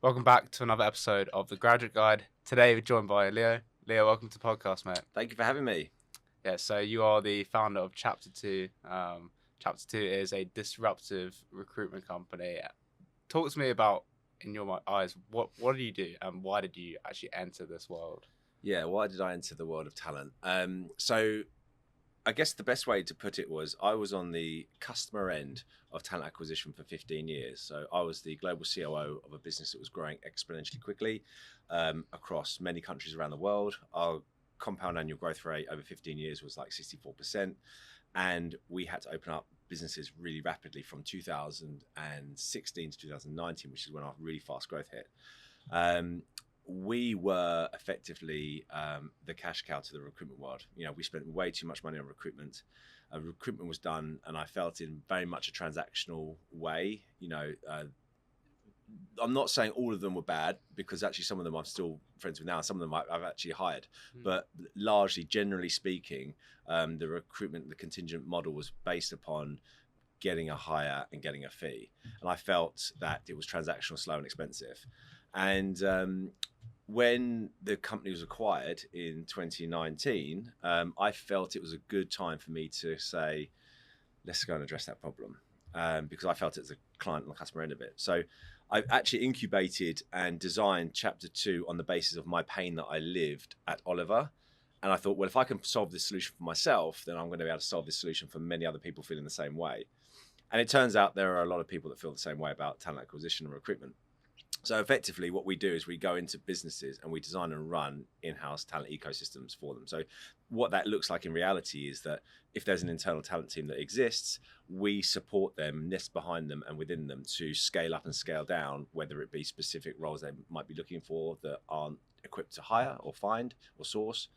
Welcome back to another episode of The Graduate Guide. Today we're joined by Leo. Leo, welcome to the podcast, mate. Thank you for having me. Yeah, so you are the founder of Chapter 2. Chapter 2 is a disruptive recruitment company. Talk to me about, in your eyes, what do you do and why did you actually enter this world? Yeah, why did I enter the world of talent? So I guess the best way to put it was I was on the customer end of talent acquisition for 15 years. So I was the global COO of a business that was growing exponentially quickly across many countries around the world. Our compound annual growth rate over 15 years was like 64%. And we had to open up businesses really rapidly from 2016 to 2019, which is when our really fast growth hit. We were effectively the cash cow to the recruitment world. You know, we spent way too much money on recruitment. Recruitment was done, and I felt in very much a transactional way. I'm not saying all of them were bad, because actually some of them I'm still friends with now. Some of them I've actually hired, but largely, generally speaking, the recruitment, the contingent model was based upon getting a hire and getting a fee. And I felt that it was transactional, slow and expensive. And when the company was acquired in 2019, I felt it was a good time for me to say, let's go and address that problem, because I felt it as a client on the customer end of it. So I actually incubated and designed Chapter 2 on the basis of my pain that I lived at Oliver. And I thought, well, if I can solve this solution for myself, then I'm going to be able to solve this solution for many other people feeling the same way. And it turns out there are a lot of people that feel the same way about talent acquisition and recruitment. So effectively what we do is we go into businesses and we design and run in-house talent ecosystems for them. So what that looks like in reality is that if there's an internal talent team that exists, we support them, nest behind them and within them to scale up and scale down, whether it be specific roles they might be looking for that aren't equipped to hire or find or source.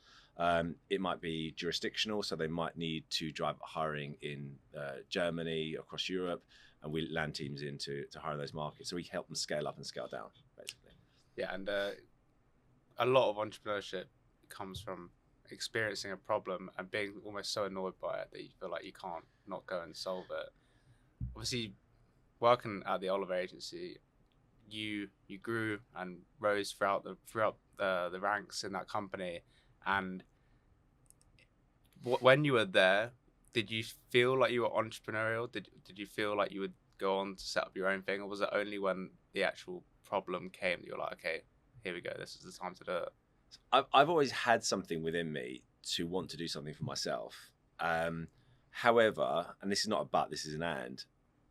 It might be jurisdictional, so they might need to drive hiring in Germany, across Europe, and we land teams in to hire in those markets. So we help them scale up and scale down, basically. Yeah, and a lot of entrepreneurship comes from experiencing a problem and being almost so annoyed by it that you feel like you can't not go and solve it. Obviously, working at the Oliver agency, you grew and rose throughout the ranks in that company. And when you were there, did you feel like you were entrepreneurial? Did you feel like you would go on to set up your own thing, or was it only when the actual problem came that you were like, okay, here we go, this is the time to do it? I've always had something within me to want to do something for myself. However, and this is not a but, this is an and,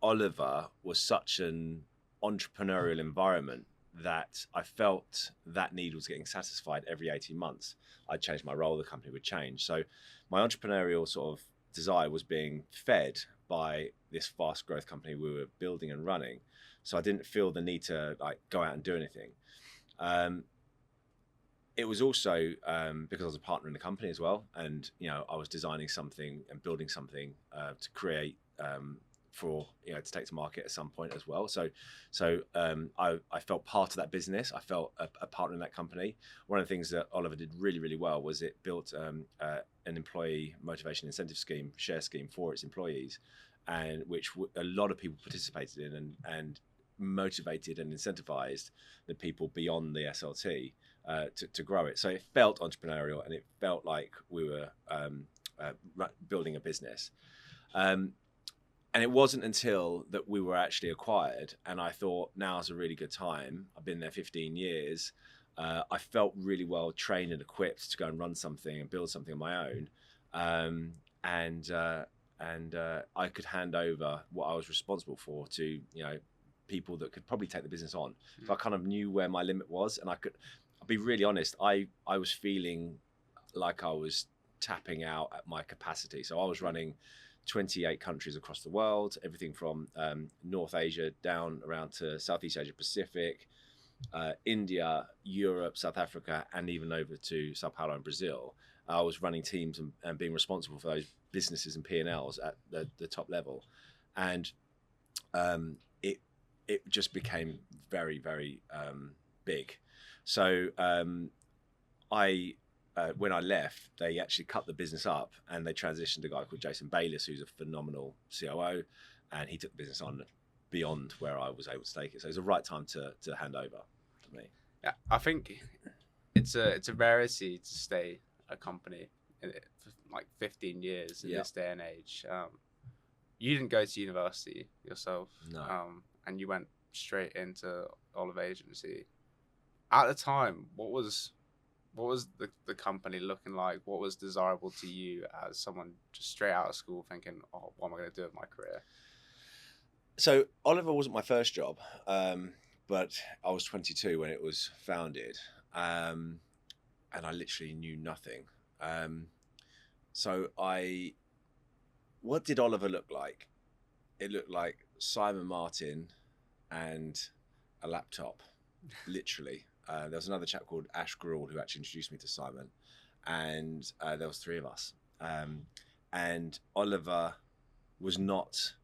Oliver was such an entrepreneurial environment that I felt that need was getting satisfied every 18 months. I'd change my role, the company would change. So my entrepreneurial sort of desire was being fed by this fast growth company we were building and running. So I didn't feel the need to like go out and do anything. It was also because I was a partner in the company as well. And, you know, I was designing something and building something to create for, you know, to take to market at some point as well. So I felt part of that business. I felt a partner in that company. One of the things that Oliver did really, really well was it built an employee motivation incentive scheme, share scheme for its employees, and which a lot of people participated in and motivated and incentivized the people beyond the SLT to grow it. So it felt entrepreneurial and it felt like we were building a business. And it wasn't until that we were actually acquired, and I thought now's a really good time. I've been there 15 years. I felt really well trained and equipped to go and run something and build something on my own. And I could hand over what I was responsible for to, you know, people that could probably take the business on. If I kind of knew where my limit was, and I'll be really honest, I was feeling like I was tapping out at my capacity. So I was running 28 countries across the world, everything from North Asia down around to Southeast Asia Pacific, India, Europe, South Africa, and even over to Sao Paulo and Brazil. I was running teams and being responsible for those businesses and P&Ls at the top level. And it just became very, very big. So when I left, they actually cut the business up and they transitioned a guy called Jason Bayliss, who's a phenomenal COO, and he took the business on beyond where I was able to take it. So it was the right time to hand over. for me. Yeah, I think it's a rarity to stay a company for like 15 years in Yeah. this day and age. You didn't go to university yourself, No. and you went straight into Olive Agency. At the time, what was the company looking like? What was desirable to you as someone just straight out of school thinking, oh, what am I going to do with my career? So Oliver wasn't my first job, but I was 22 when it was founded, and I literally knew nothing. So what did Oliver look like? It looked like Simon Martin and a laptop, literally. There was another chap called Ash Gruel who actually introduced me to Simon, and there was three of us. And Oliver was not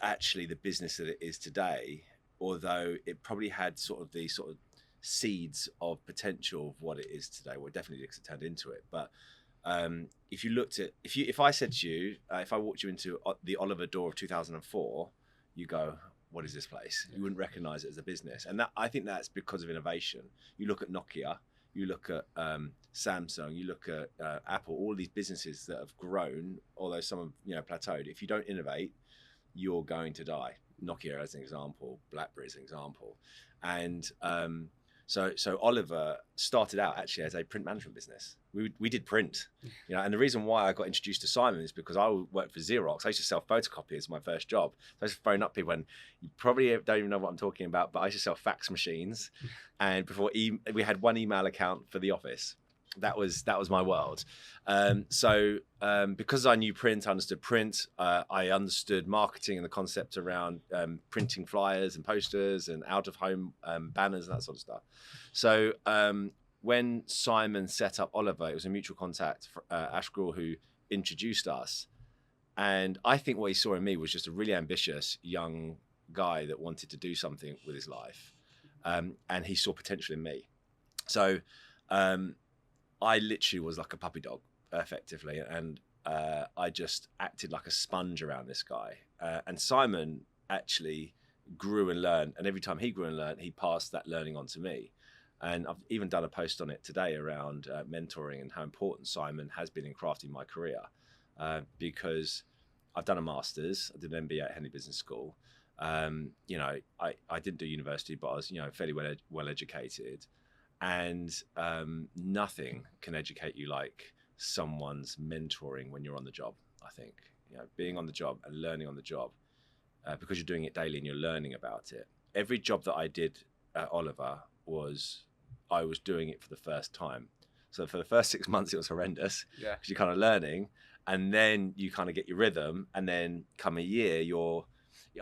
actually the business that it is today, although it probably had sort of the sort of seeds of potential of what it is today. Well, it definitely turned into it. But if you looked at, if I said to you, if I walked you into the Oliver door of 2004, you go, what is this place? You wouldn't recognize it as a business. And that, I think that's because of innovation. You look at Nokia, you look at Samsung, you look at Apple, all these businesses that have grown, although some have plateaued. If you don't innovate, you're going to die. Nokia as an example, BlackBerry as an example. And so Oliver started out actually as a print management business. We did print, and the reason why I got introduced to Simon is because I worked for Xerox. I used to sell photocopiers, my first job. So I used to phone up people, and you probably don't even know what I'm talking about, but I used to sell fax machines. And before we had one email account for the office. That was my world. Because I knew print, I understood print. I understood marketing and the concept around printing flyers and posters and out of home banners and that sort of stuff. So when Simon set up Oliver, it was a mutual contact, Ash Gruel, who introduced us. And I think what he saw in me was just a really ambitious young guy that wanted to do something with his life, and he saw potential in me. So. I literally was like a puppy dog, effectively, and I just acted like a sponge around this guy. And Simon actually grew and learned, and every time he grew and learned, he passed that learning on to me. And I've even done a post on it today around mentoring and how important Simon has been in crafting my career, because I've done a master's, I did an MBA at Henley Business School. I didn't do university, but I was fairly well educated. And nothing can educate you like someone's mentoring when you're on the job. I think being on the job and learning on the job, because you're doing it daily and you're learning about it. Every job that I did at Oliver I was doing it for the first time. So for the first 6 months it was horrendous, because you're kind of learning, and then you kind of get your rhythm, and then come a year,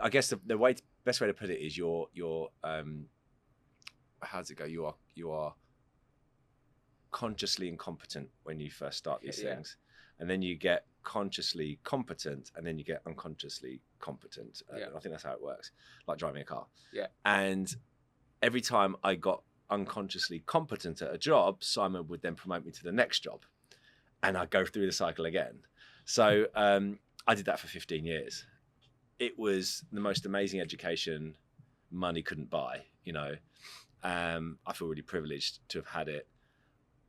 I guess the best way to put it is you're how does it go? You are consciously incompetent when you first start these things, and then you get consciously competent, and then you get unconsciously competent. I think that's how it works, like driving a car. And every time I got unconsciously competent at a job, Simon would then promote me to the next job, and I'd go through the cycle again. So I did that for 15 years. It was the most amazing education money couldn't buy. I feel really privileged to have had it.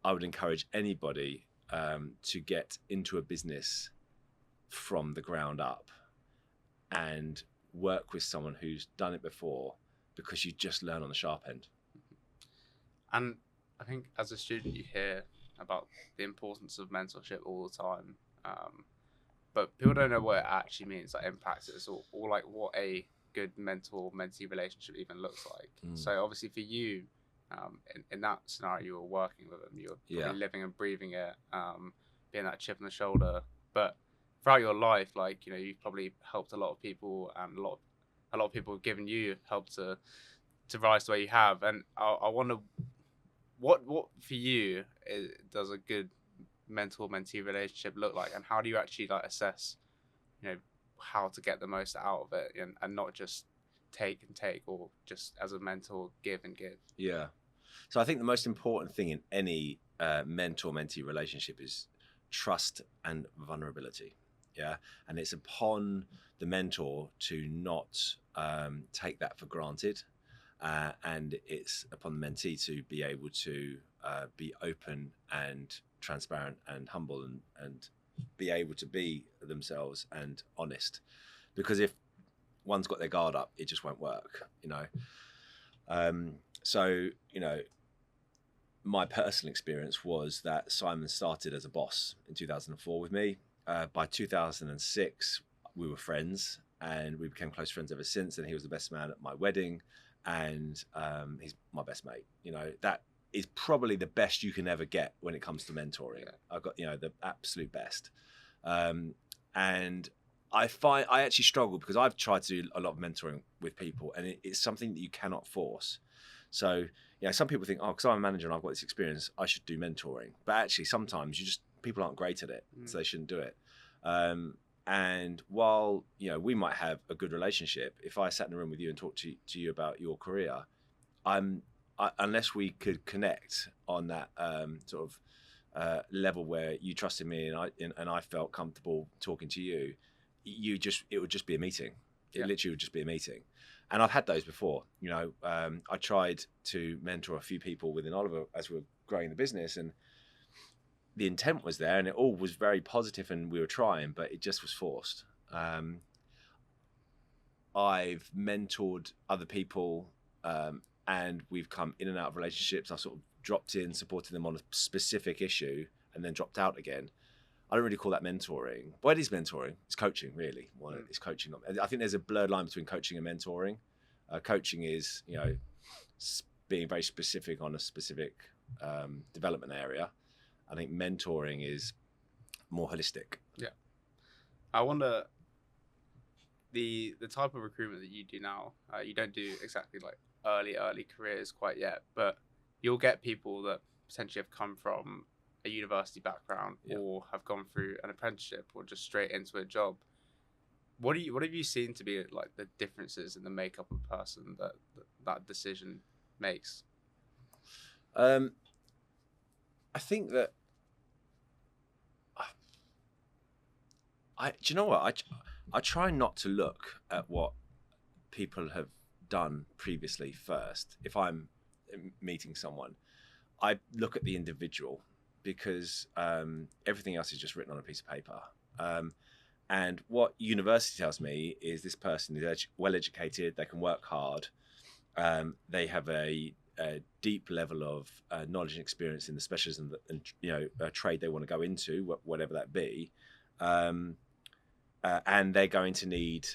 I would encourage anybody to get into a business from the ground up and work with someone who's done it before, because you just learn on the sharp end. And I think as a student, you hear about the importance of mentorship all the time, but people don't know what it actually means, like impacts it, or like what a good mentor-mentee relationship even looks like. So obviously for you, in that scenario, you were working with them, you were probably living and breathing it, being that chip on the shoulder. But throughout your life, you've probably helped a lot of people, and a lot of people have given you help to rise the way you have. And I wonder what for you does a good mentor-mentee relationship look like, and how do you actually assess how to get the most out of it, and not just take and take, or just as a mentor give and give. So I think the most important thing in any mentor-mentee relationship is trust and vulnerability. And it's upon the mentor to not take that for granted, and it's upon the mentee to be able to be open and transparent and humble and be able to be themselves and honest, because if one's got their guard up, it just won't work, you know. So, you know, my personal experience was that Simon started as a boss in 2004 with me. By 2006, we were friends, and we became close friends ever since. And he was the best man at my wedding, and he's my best mate. You know, that is probably the best you can ever get when it comes to mentoring. I've got, you know, the absolute best. And I actually struggle because I've tried to do a lot of mentoring with people, and it's something that you cannot force. So, you know, some people think, oh, because I'm a manager and I've got this experience, I should do mentoring. But actually, sometimes people aren't great at it, so they shouldn't do it. And while, you know, we might have a good relationship, if I sat in a room with you and talked to you about your career, unless we could connect on that sort of level where you trusted me and I felt comfortable talking to you, it would just be a meeting. It literally would just be a meeting. And I've had those before. You know, I tried to mentor a few people within Oliver as we were growing the business, and the intent was there and it all was very positive and we were trying, but it just was forced. I've mentored other people and we've come in and out of relationships. I sort of dropped in, supported them on a specific issue and then dropped out again. I don't really call that mentoring. What is mentoring? It's coaching, really. It's coaching. I think there's a blurred line between coaching and mentoring. Coaching is, you know, being very specific on a specific development area. I think mentoring is more holistic. Yeah. I wonder, the type of recruitment that you do now, you don't do exactly like early careers quite yet, but you'll get people that potentially have come from a university background or have gone through an apprenticeship or just straight into a job. What have you seen to be like the differences in the makeup of a person that decision makes? I think that do you know what? I try not to look at what people have done previously first. If I'm meeting someone, I look at the individual, because everything else is just written on a piece of paper. And what university tells me is this person is well educated, they can work hard, they have a deep level of knowledge and experience in the specialism and you know, a trade they want to go into, whatever that be, and they're going to need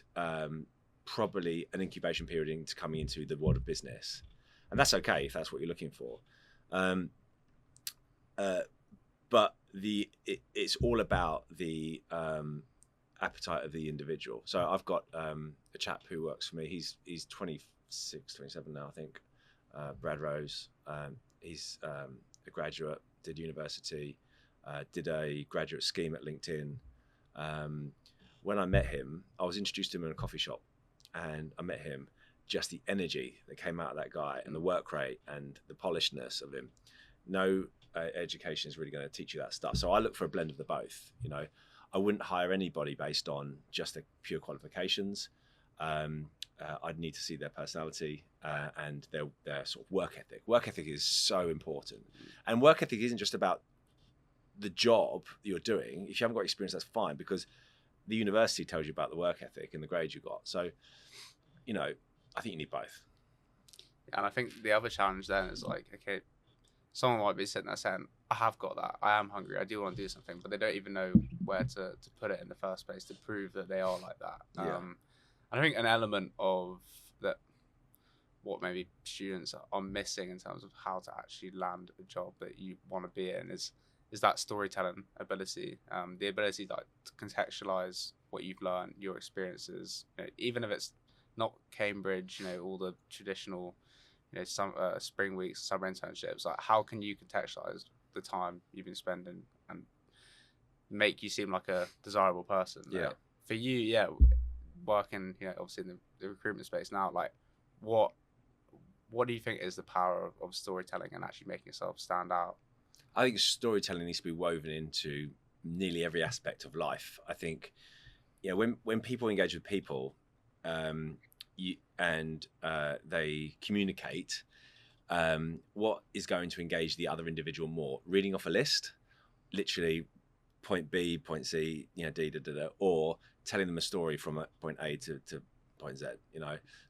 probably an incubation period into coming into the world of business, and that's okay if that's what you're looking for. But it's all about the appetite of the individual. So I've got a chap who works for me. He's 26, 27 now, I think. Brad Rose. He's a graduate, did university, did a graduate scheme at LinkedIn. When I met him, I was introduced to him in a coffee shop, and I met him. Just the energy that came out of that guy and the work rate and the polishedness of him. No education is really going to teach you that stuff. So I look for a blend of the both. You know, I wouldn't hire anybody based on just their pure qualifications. I'd need to see their personality and their sort of work ethic. Work ethic is so important, and work ethic isn't just about the job you're doing. If you haven't got experience, that's fine, because the university tells you about the work ethic and the grades you got. So, you know, I think you need both. And I think the other challenge then is like, okay, someone might be sitting there saying, I have got that, I am hungry, I do want to do something, but they don't even know where to put it in the first place to prove that they are like that. And I think an element of that, what maybe students are missing in terms of how to actually land a job that you want to be in is that storytelling ability, the ability to contextualize what you've learned, your experiences, you know, even if it's not Cambridge, you know, all the traditional, you know, some spring weeks, summer internships. Like, how can you contextualize the time you've been spending and make you seem like a desirable person? Yeah. For you, working, you know, obviously in the recruitment space now, like, what do you think is the power of storytelling and actually making yourself stand out? I think storytelling needs to be woven into nearly every aspect of life. I think, you know, when people engage with people, they communicate what is going to engage the other individual more. Reading off a list, literally point B, point C, D, da, da, da, or telling them a story from point A to point Z.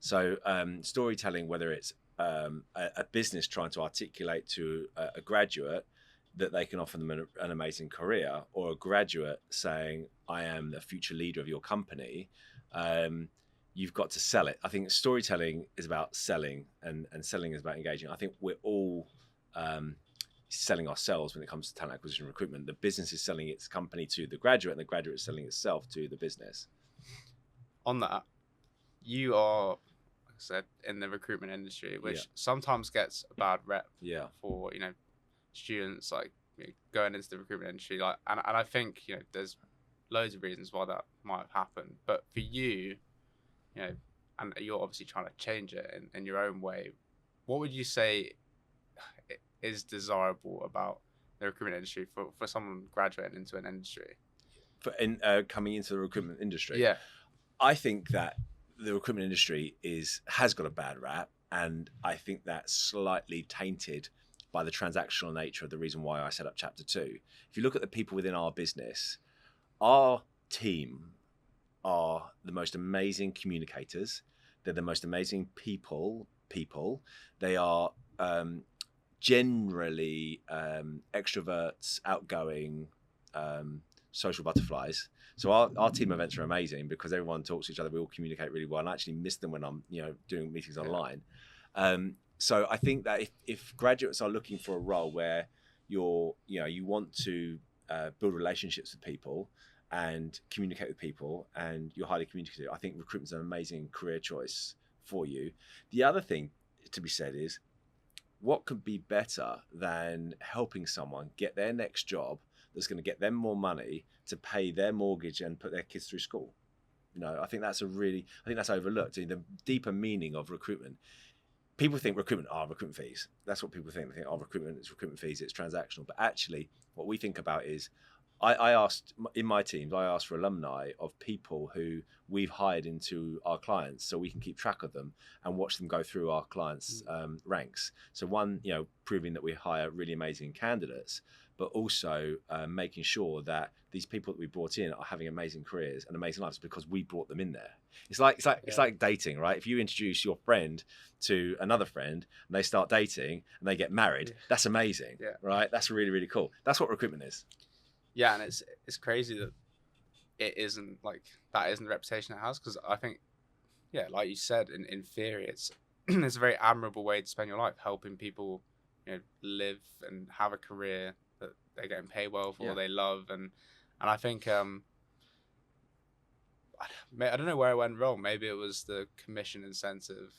So storytelling, whether it's a business trying to articulate to a graduate that they can offer them an amazing career, or a graduate saying, I am the future leader of your company, you've got to sell it. I think storytelling is about selling, and selling is about engaging. I think we're all selling ourselves when it comes to talent acquisition and recruitment. The business is selling its company to the graduate, and the graduate is selling itself to the business. On that, you are, like I said, in the recruitment industry, which sometimes gets a bad rep for, students going into the recruitment industry. And I think, there's loads of reasons why that might have happened. But for you, and you're obviously trying to change it in your own way, what would you say is desirable about the recruitment industry for someone graduating into an industry? Coming into the recruitment industry? Yeah. I think that the recruitment industry has got a bad rap, and I think that's slightly tainted by the transactional nature of the reason why I set up Chapter 2. If you look at the people within our business, our team are the most amazing communicators. They're the most amazing people. They are generally extroverts, outgoing, social butterflies. So our team events are amazing because everyone talks to each other. We all communicate really well, and I actually miss them when I'm doing meetings online. So I think that if graduates are looking for a role where you want to build relationships with people and communicate with people, and you're highly communicative, I think recruitment's an amazing career choice for you. The other thing to be said is, what could be better than helping someone get their next job that's going to get them more money to pay their mortgage and put their kids through school? I think that's overlooked. The deeper meaning of recruitment. People think recruitment are recruitment fees. That's what people think. They think, recruitment is recruitment fees, it's transactional. But actually, what we think about is, I asked in my teams, I asked for alumni of people who we've hired into our clients so we can keep track of them and watch them go through our clients' ranks. So one, proving that we hire really amazing candidates, but also making sure that these people that we brought in are having amazing careers and amazing lives because we brought them in there. It's like dating, right? If you introduce your friend to another friend and they start dating and they get married, that's amazing, right? That's really, really cool. That's what recruitment is. Yeah, and it's crazy that it isn't that isn't the reputation it has, because I think, like you said, in theory, it's it's a very admirable way to spend your life, helping people, live and have a career that they're getting paid well for, they love, and I think I don't know where it went wrong. Maybe it was the commission incentive,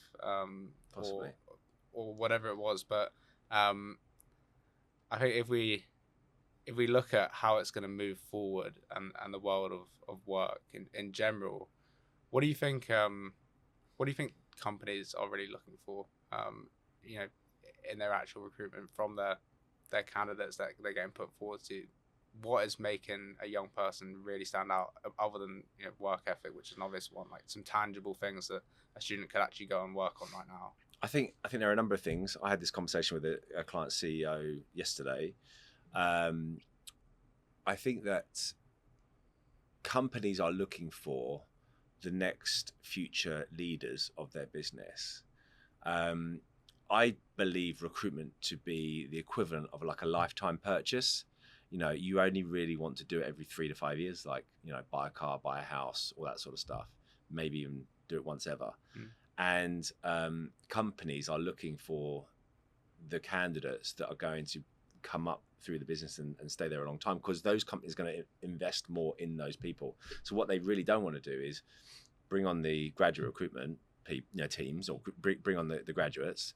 Possibly, or whatever it was, but I think if we look at how it's going to move forward and the world of work in general, what do you think companies are really looking for, in their actual recruitment from their candidates that they're getting put forward to? What is making a young person really stand out, other than work ethic, which is an obvious one, like some tangible things that a student could actually go and work on right now? I think there are a number of things. I had this conversation with a client CEO yesterday. I think that companies are looking for the next future leaders of their business. I believe recruitment to be the equivalent of like a lifetime purchase. You only really want to do it every 3 to 5 years, like, buy a car, buy a house, all that sort of stuff. Maybe even do it once ever. And companies are looking for the candidates that are going to come up through the business and stay there a long time, because those companies are going to invest more in those people. So what they really don't want to do is bring on the graduate recruitment teams, or bring on the graduates,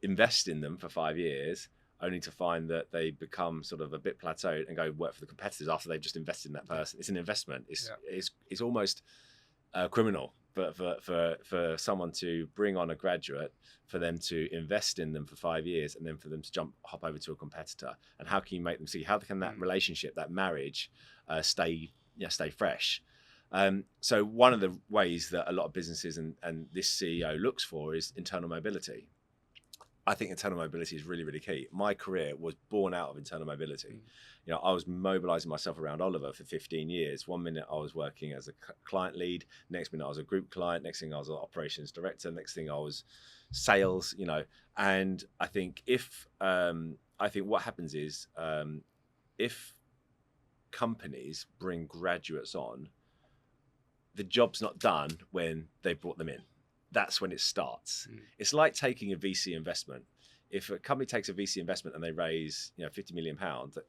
invest in them for 5 years, only to find that they become sort of a bit plateaued and go work for the competitors after they've just invested in that person. It's an investment. It's almost criminal for someone to bring on a graduate, for them to invest in them for 5 years, and then for them to hop over to a competitor. And how can you make them see, how can that relationship, that marriage, stay fresh? So one of the ways that a lot of businesses and this CEO looks for is internal mobility. I think internal mobility is really, really key. My career was born out of internal mobility. You know, I was mobilizing myself around Oliver for 15 years. One minute I was working as a client lead. Next minute I was a group client. Next thing I was an operations director. Next thing I was sales, you know. And I think what happens is if companies bring graduates on, the job's not done when they brought them in. That's when it starts. It's like taking a VC investment. If a company takes a VC investment and they raise, you know, £50 million,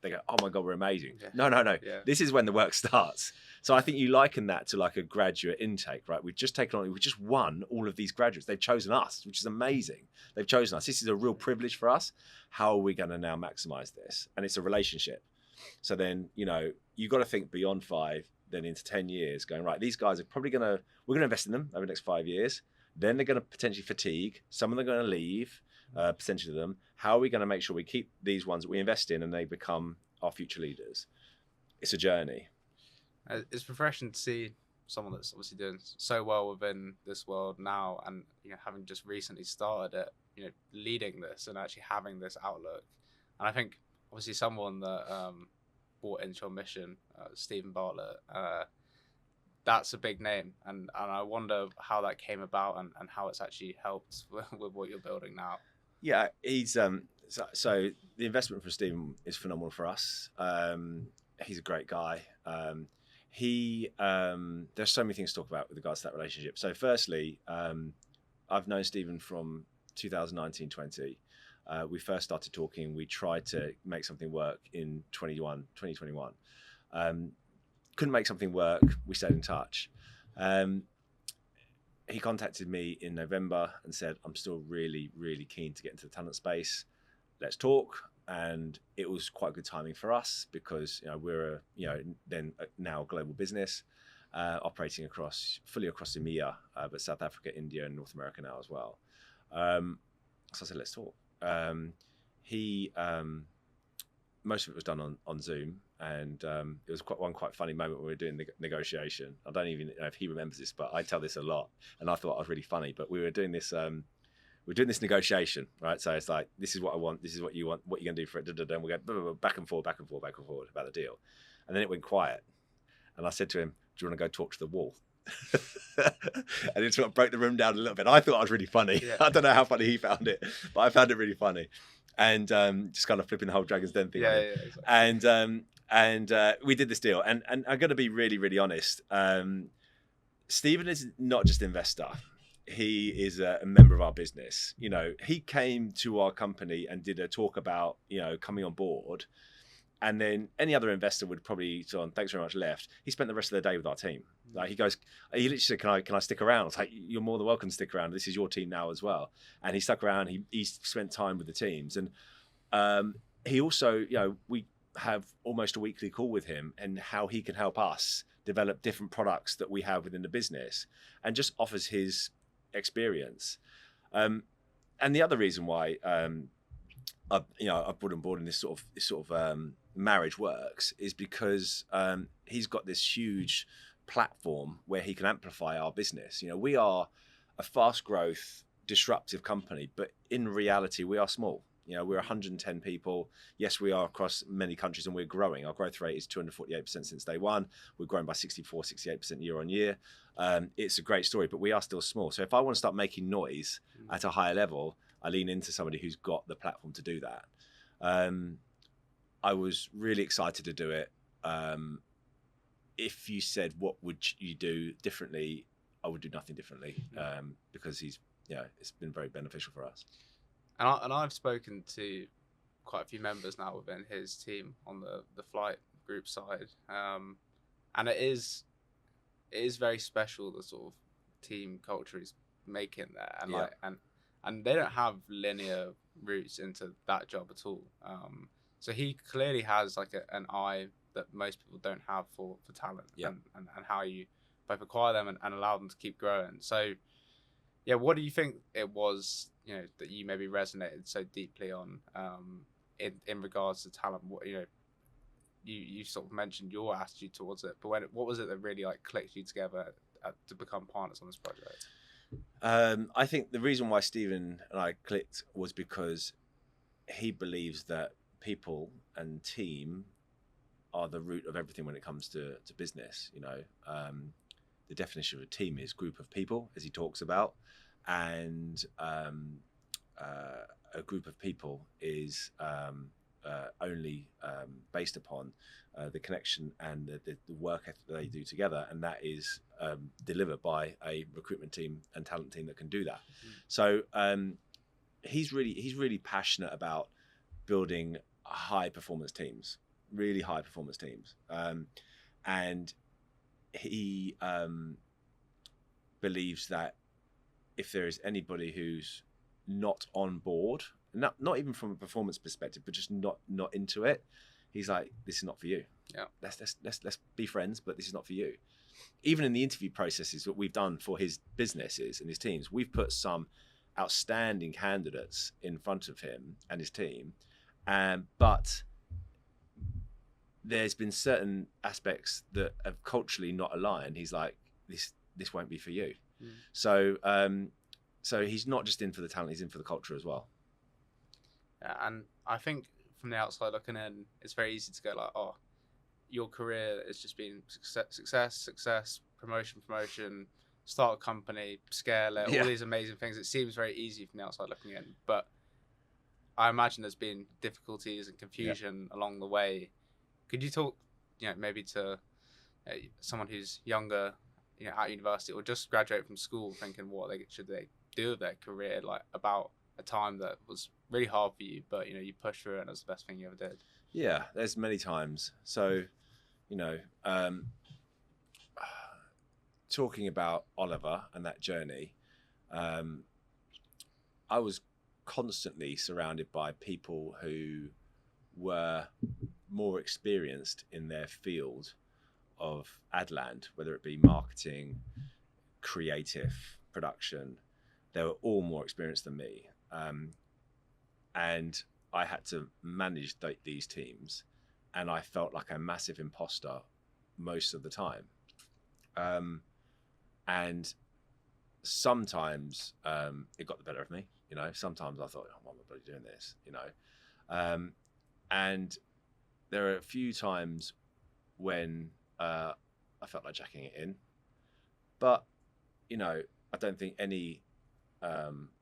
they go, "Oh my God, we're amazing." Yeah. No. Yeah. This is when the work starts. So I think you liken that to like a graduate intake, right? We've just won all of these graduates. They've chosen us, which is amazing. They've chosen us. This is a real privilege for us. How are we going to now maximize this? And it's a relationship. So then, you know, you got to think beyond 5, then into 10 years, going, right, these guys are probably we're going to invest in them over the next 5 years. Then they're going to potentially fatigue. Some of them are going to leave, potentially them. How are we going to make sure we keep these ones that we invest in and they become our future leaders? It's a journey. It's refreshing to see someone that's obviously doing so well within this world now, and you know, having just recently started it, you know, leading this and actually having this outlook. And I think obviously someone that bought into your mission, Stephen Bartlett, that's a big name, and I wonder how that came about and how it's actually helped with what you're building now. Yeah, he's so the investment for Stephen is phenomenal for us. He's a great guy. There's so many things to talk about with regards to that relationship. So firstly, I've known Stephen from 2019-20. We first started talking. We tried to make something work in 2021. Couldn't make something work. We stayed in touch. He contacted me in November and said, "I'm still really, really keen to get into the talent space. Let's talk." And it was quite good timing for us because, you know, we're now a global business operating fully across EMEA, but South Africa, India, and North America now as well. So I said, "Let's talk." Most of it was done on Zoom, and it was quite funny moment when we were doing the negotiation. I don't even know if he remembers this, but I tell this a lot, and I thought it was really funny. But we were doing this negotiation, right? So it's like, this is what I want, this is what you want, what you're gonna do for it, and we go back and forth about the deal, and then it went quiet, and I said to him, "Do you want to go talk to the wall?" And it sort of broke the room down a little bit. I thought it was really funny. Yeah. I don't know how funny he found it, but I found it really funny. And just kind of flipping the whole Dragon's Den thing. Yeah, exactly. And we did this deal. And I'm going to be really, really honest. Stephen is not just an investor. He is a member of our business. You know, he came to our company and did a talk about, you know, coming on board. And then any other investor would probably, "Thanks very much," left. He spent the rest of the day with our team. Like he literally said, "Can I stick around?" I was like, "You're more than welcome to stick around. This is your team now as well." And he stuck around. He spent time with the teams, and he also, you know, we have almost a weekly call with him and how he can help us develop different products that we have within the business, and just offers his experience. And the other reason why I brought on board in this sort of marriage works is because he's got this huge platform where he can amplify our business. You know, we are a fast growth, disruptive company, but in reality, we are small. You know, we're 110 people. Yes, we are across many countries and we're growing. Our growth rate is 248% since day one. We're growing by 68% year on year. It's a great story, but we are still small. So if I want to start making noise at a higher level, I lean into somebody who's got the platform to do that. I was really excited to do it. If you said, "What would you do differently?" I would do nothing differently, because it's been very beneficial for us. And I've spoken to quite a few members now within his team on the flight group side, and it is very special, the sort of team culture he's making there, and and they don't have linear routes into that job at all. So he clearly has like an eye that most people don't have for talent, and how you both acquire them and allow them to keep growing. So yeah, what do you think it was, you know, that you maybe resonated so deeply on in regards to talent? What, you know, you sort of mentioned your attitude towards it, but what was it that really like clicked you together to become partners on this project? I think the reason why Stephen and I clicked was because he believes that people and team are the root of everything when it comes to business. The definition of a team is group of people, as he talks about, and a group of people is only based upon the connection and the work ethic that they do together, and that is delivered by a recruitment team and talent team that can do that. So he's really passionate about building high performance teams, really high performance teams, and he believes that if there is anybody who's not on board, not even from a performance perspective, but just not into it, he's like, this is not for you. Yeah, let's be friends, but this is not for you. Even in the interview processes that we've done for his businesses and his teams, we've put some outstanding candidates in front of him and his team, but there's been certain aspects that have culturally not aligned. He's like, this won't be for you. So he's not just in for the talent, he's in for the culture as well. Yeah, and I think from the outside looking in, it's very easy to go like, oh, your career has just been success, promotion, start a company, scale it, all these amazing things. It seems very easy from the outside looking in, but I imagine there's been difficulties and confusion along the way. Could you talk, maybe to someone who's younger, at university or just graduate from school, thinking what should they do with their career, like about a time that was really hard for you, but you pushed through it and it was the best thing you ever did? Yeah, there's many times. So, talking about Oliver and that journey, I was constantly surrounded by people who were more experienced in their field of Adland, whether it be marketing, creative, production. They were all more experienced than me. And I had to manage these teams, and I felt like a massive imposter most of the time. And sometimes it got the better of me. Sometimes I thought, oh, why am I bloody doing this? And there are a few times when I felt like jacking it in, but I don't think any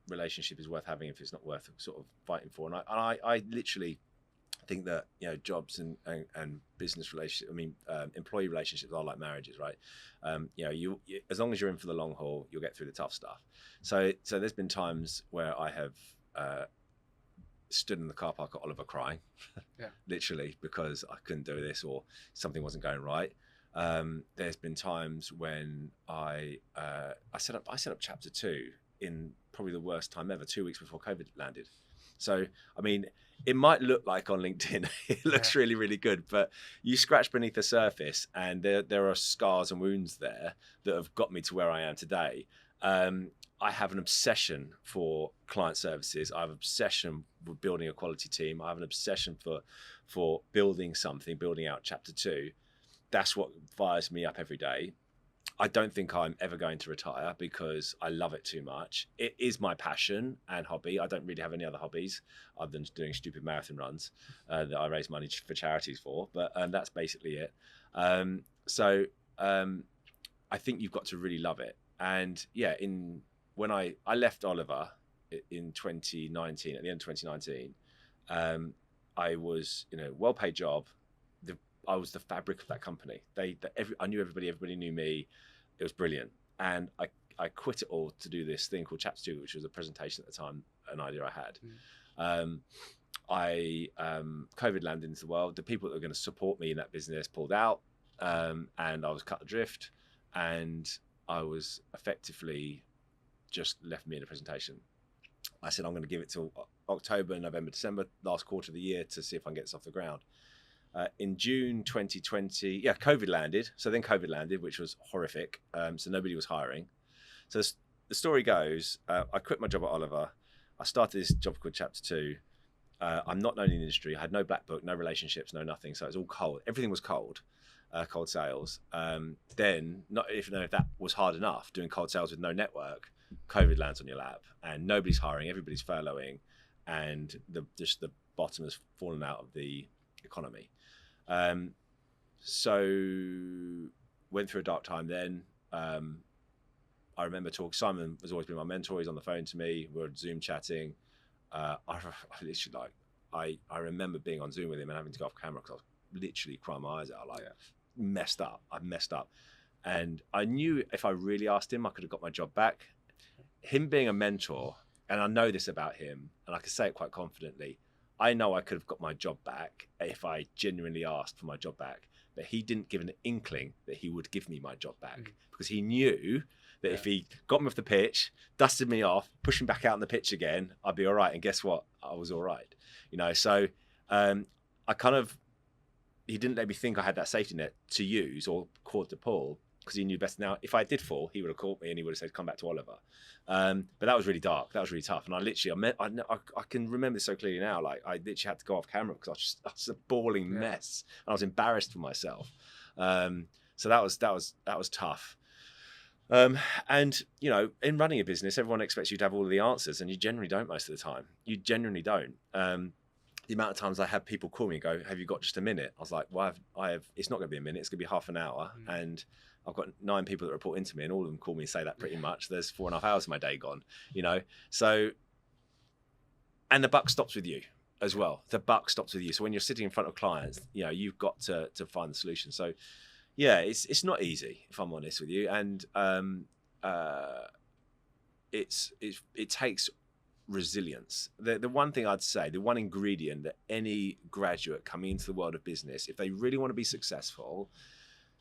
relationship is worth having if it's not worth sort of fighting for. And I literally think that jobs and business relationships, employee relationships are like marriages, right? You as long as you're in for the long haul, you'll get through the tough stuff. So there's been times where I have stood in the car park at Oliver crying, literally, because I couldn't do this or something wasn't going right. There's been times when I set up chapter 2 in probably the worst time ever, 2 weeks before COVID landed. So, it might look like on LinkedIn, it looks really, really good, but you scratch beneath the surface and there are scars and wounds there that have got me to where I am today. I have an obsession for client services. I have an obsession with building a quality team. I have an obsession for building something, building out chapter 2. That's what fires me up every day. I don't think I'm ever going to retire because I love it too much. It is my passion and hobby. I don't really have any other hobbies other than doing stupid marathon runs that I raise money for charities for, but that's basically it. So I think you've got to really love it. And when I left Oliver in 2019, at the end of 2019, I was well-paid job. I was the fabric of that company. I knew everybody knew me. It was brilliant. And I quit it all to do this thing called Chapter 2, which was a presentation at the time, an idea I had. COVID landed into the world. The people that were going to support me in that business pulled out, and I was cut adrift, and I was effectively just left me in a presentation. I said, I'm going to give it till October, November, December, last quarter of the year to see if I can get this off the ground. In June 2020, COVID landed. So then COVID landed, which was horrific. So nobody was hiring. So the story goes, I quit my job at Oliver. I started this job called Chapter 2. I'm not known in the industry. I had no black book, no relationships, no nothing. So it was all cold. Everything was cold, cold sales. Then, not if that was hard enough, doing cold sales with no network, COVID lands on your lap, and nobody's hiring, everybody's furloughing, and just the bottom has fallen out of the economy. So went through a dark time then. I remember talking. Simon has always been my mentor. He's on the phone to me. We're Zoom chatting. I literally I remember being on Zoom with him and having to go off camera because I was literally crying my eyes out. Messed up. I messed up, and I knew if I really asked him, I could have got my job back. Him being a mentor, and I know this about him, and I can say it quite confidently. I know I could have got my job back if I genuinely asked for my job back, but he didn't give an inkling that he would give me my job back because he knew that if he got me off the pitch, dusted me off, pushed me back out on the pitch again, I'd be all right. And guess what? I was all right. So he didn't let me think I had that safety net to use or cord to pull because he knew best. Now, if I did fall, he would have caught me and he would have said, come back to Oliver. But that was really dark. That was really tough. And I can remember this so clearly now. Like I literally had to go off camera because I was a bawling mess. And I was embarrassed for myself. So that was tough. And in running a business, everyone expects you to have all of the answers, and you generally don't most of the time. You genuinely don't. The amount of times I have people call me and go, "Have you got just a minute?" I was like, "Well, I have. It's not going to be a minute. It's going to be half an hour." And I've got 9 people that report into me, and all of them call me and say that pretty much. There's 4.5 hours of my day gone. So, and the buck stops with you as well. The buck stops with you. So when you're sitting in front of clients, you've got to find the solution. So. Yeah, it's not easy, if I'm honest with you, and it takes resilience. The one thing I'd say, the one ingredient that any graduate coming into the world of business, if they really want to be successful,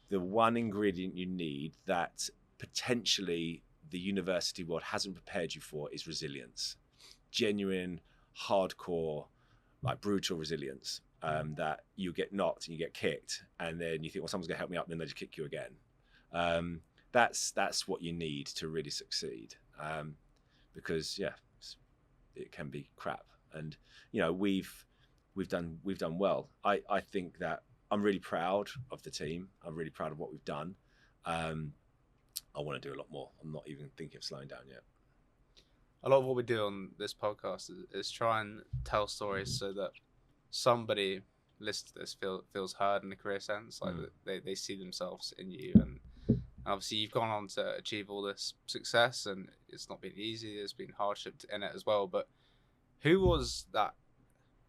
the one ingredient you need that potentially the university world hasn't prepared you for is resilience. Genuine, hardcore, like brutal resilience. That you get knocked and you get kicked, and then you think, well, someone's gonna help me up, and then they just kick you again. That's what you need to really succeed, because it can be crap, and we've done well. I think that I'm really proud of the team. I'm really proud of what we've done. I want to do a lot more. I'm not even thinking of slowing down yet. A lot of what we do on this podcast is try and tell stories so that somebody listening to this feels heard in a career sense, like they see themselves in you. And obviously you've gone on to achieve all this success, and it's not been easy. There's been hardship in it as well. But who was that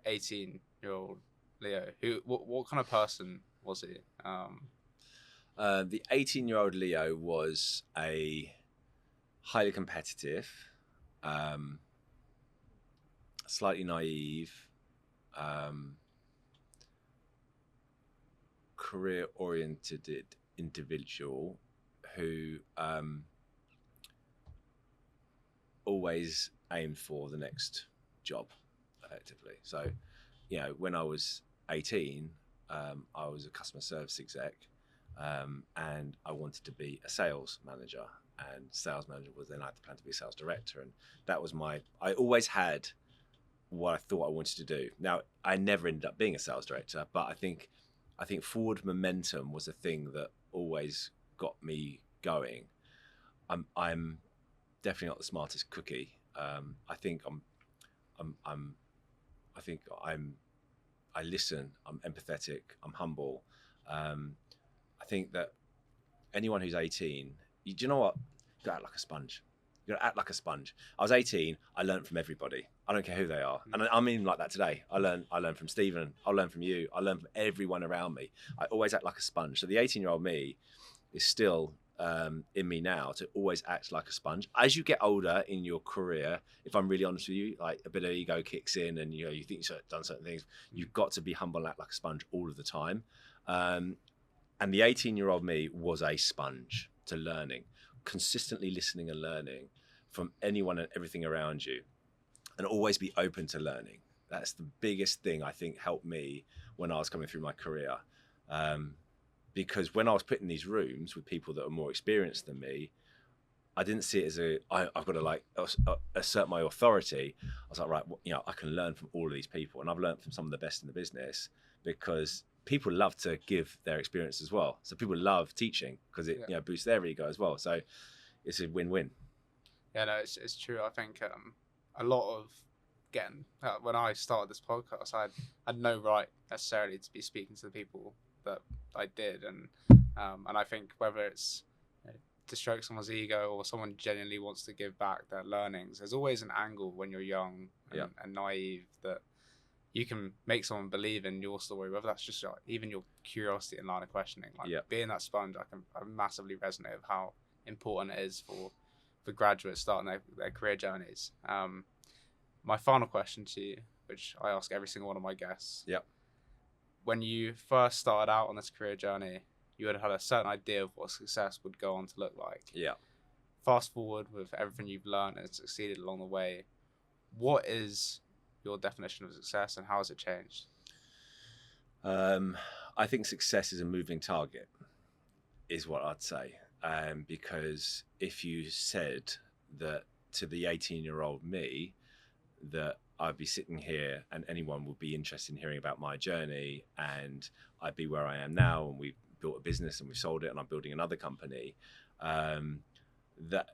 18-year-old Leo? What kind of person was he? The 18-year-old Leo was a highly competitive, slightly naive, career-oriented individual who always aimed for the next job, effectively. So, when I was 18, I was a customer service exec, and I wanted to be a sales manager. And sales manager was then I had to plan to be a sales director, and that was I always had what I thought I wanted to do. Now, I never ended up being a sales director, but I think forward momentum was a thing that always got me going. I'm definitely not the smartest cookie. I listen. I'm empathetic. I'm humble. I think that anyone who's 18, do you know what? You act like a sponge. You gotta act like a sponge. I was 18. I learned from everybody. I don't care who they are, and I mean like that today. I learned from Stephen. I learned from you. I learned from everyone around me. I always act like a sponge. So the 18-year-old me is still in me now to always act like a sponge. As you get older in your career, if I'm really honest with you, like a bit of ego kicks in, and you think you've done certain things. You've got to be humble and act like a sponge all of the time. And the 18-year-old me was a sponge to learning, consistently listening and learning from anyone and everything around you, and always be open to learning. That's the biggest thing I think helped me when I was coming through my career. Because when I was put in these rooms with people that are more experienced than me, I didn't see it as I've got to like assert my authority. I was like, right, you know, I can learn from all of these people, and I've learned from some of the best in the business, because people love to give their experience as well. So people love teaching because it, you know, boosts their ego as well. So it's a win-win. Yeah, no, it's true. I think a lot of when I started this podcast, I had no right necessarily to be speaking to the people that I did, and I think whether it's, you know, to stroke someone's ego or someone genuinely wants to give back their learnings, there's always an angle when you're young and naive that you can make someone believe in your story, whether that's just like, even your curiosity and line of questioning. Like being that sponge, I massively resonate with how important it is for graduates starting their career journeys. My final question to you, which I ask every single one of my guests. Yep. When you first started out on this career journey, you had a certain idea of what success would go on to look like. Yeah. Fast forward with everything you've learned and succeeded along the way, what is your definition of success and how has it changed? I think success is a moving target, is what I'd say. Because if you said that to the 18-year-old me, that I'd be sitting here and anyone would be interested in hearing about my journey, and I'd be where I am now, and we've built a business and we've sold it and I'm building another company, that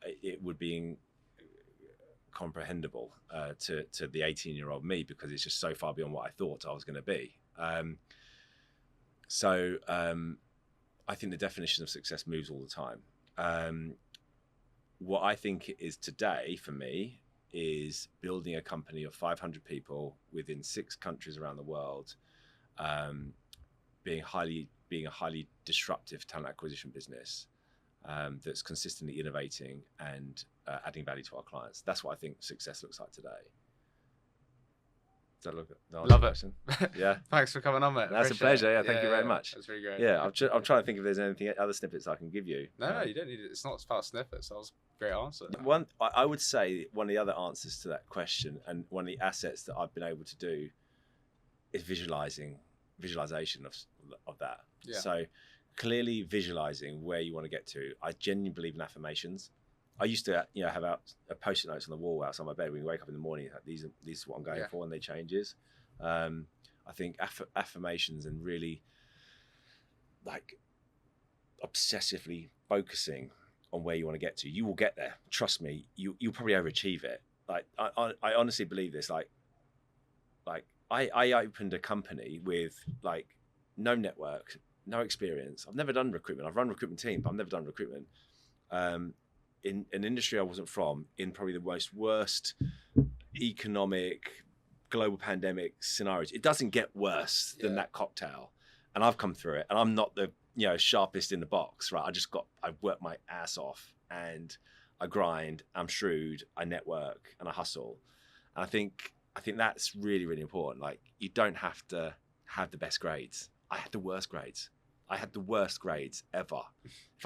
it would be incomprehensible to the 18-year-old me, because it's just so far beyond what I thought I was going to be. I think the definition of success moves all the time. What I think it is today for me is building a company of 500 people within 6 countries around the world, being a highly disruptive talent acquisition business that's consistently innovating and adding value to our clients. That's what I think success looks like today. Does that look good? Love it. Yeah. Thanks for coming on, mate. That's a pleasure. Yeah, thank you very much. That's really great. Yeah, I'm trying to think if there's anything other snippets I can give you. No, you don't need it. It's not about snippets. That was a great answer. I would say one of the other answers to that question, and one of the assets that I've been able to do, is visualization of that. Yeah. So clearly visualizing where you want to get to. I genuinely believe in affirmations. I used to, have out a post-it notes on the wall outside my bed when you wake up in the morning. These is what I'm going for, and they changes. I think affirmations and really like obsessively focusing on where you want to get to, you will get there. Trust me, you'll probably overachieve it. Like I honestly believe this. Like I opened a company with like no network, no experience. I've never done recruitment. I've run recruitment team, but I've never done recruitment. In an industry I wasn't from, in probably the worst economic global pandemic scenarios. It doesn't get worse than that cocktail. And I've come through it, and I'm not the sharpest in the box, right? I've worked my ass off, and I grind, I'm shrewd, I network, and I hustle. And I think that's really, really important. Like, you don't have to have the best grades. I had the worst grades. I had the worst grades ever.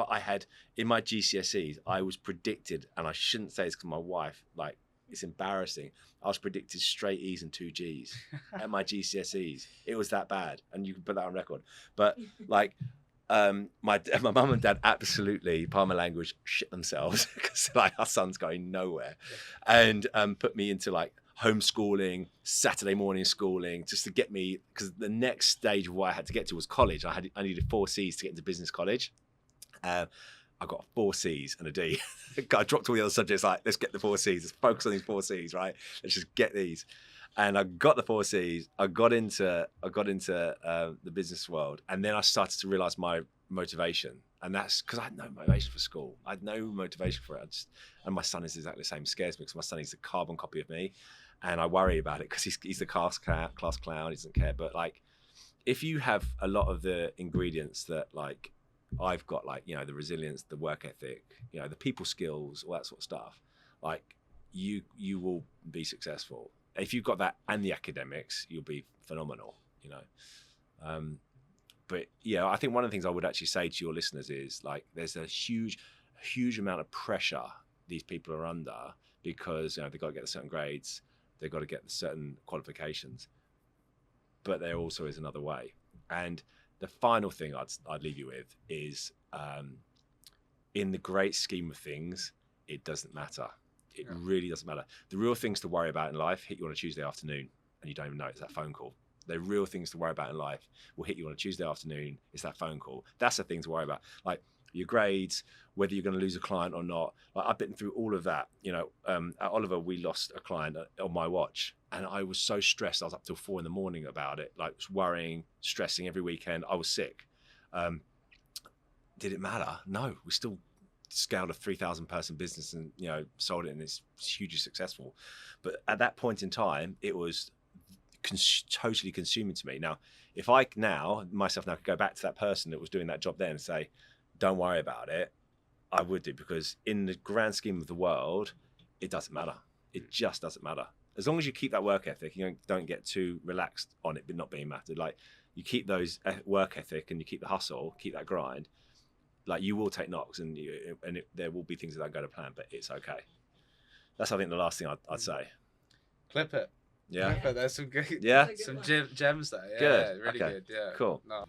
I had, in my GCSEs, I was predicted, and I shouldn't say this because my wife, like, it's embarrassing. I was predicted straight E's and 2 G's at my GCSEs. It was that bad, and you can put that on record. But like, my mum and dad absolutely, pardon my language, shit themselves because like our son's going nowhere, and put me into like homeschooling, Saturday morning schooling, just to get me, because the next stage of what I had to get to was college. I needed 4 C's to get into business college. I got 4 C's and a D. I dropped all the other subjects, like, let's get the 4 C's. Let's focus on these 4 C's, right? Let's just get these. And I got the 4 C's. I got into the business world. And then I started to realize my motivation. And that's because I had no motivation for school. I had no motivation for it. And my son is exactly the same. It scares me because my son is a carbon copy of me. And I worry about it because he's the class clown. He doesn't care. But like, if you have a lot of the ingredients that like I've got, like, the resilience, the work ethic, the people skills, all that sort of stuff, like you will be successful. If you've got that and the academics, you'll be phenomenal, But yeah, I think one of the things I would actually say to your listeners is like, there's a huge amount of pressure these people are under because they've got to get certain grades, they've got to get certain qualifications, but there also is another way. And the final thing I'd leave you with is in the great scheme of things, it doesn't matter. It Yeah. really doesn't matter. The real things to worry about in life hit you on a Tuesday afternoon and you don't even know it's that phone call. The real things to worry about in life will hit you on a Tuesday afternoon. It's that phone call. That's the thing to worry about. Like your grades, whether you're going to lose a client or not. Like I've been through all of that. You know, at Oliver, we lost a client on my watch, and I was so stressed. I was up till 4 a.m. about it, like worrying, stressing every weekend. I was sick. Did it matter? No, we still scaled a 3,000 person business and, you know, sold it, and it's hugely successful. But at that point in time, it was totally consuming to me. Now, if I myself could go back to that person that was doing that job then and say, don't worry about it, I would do, because in the grand scheme of the world, it doesn't matter. It just doesn't matter. As long as you keep that work ethic, you don't get too relaxed on it not being mattered. Like you keep those work ethic and you keep the hustle, keep that grind. Like you will take knocks and there will be things that don't go to plan, but it's okay. That's, I think, the last thing I'd say. Clip it. Yeah. Clip it. There's some good, Yeah. some gems there. Yeah, Good. really Okay. good. Yeah. Cool. No.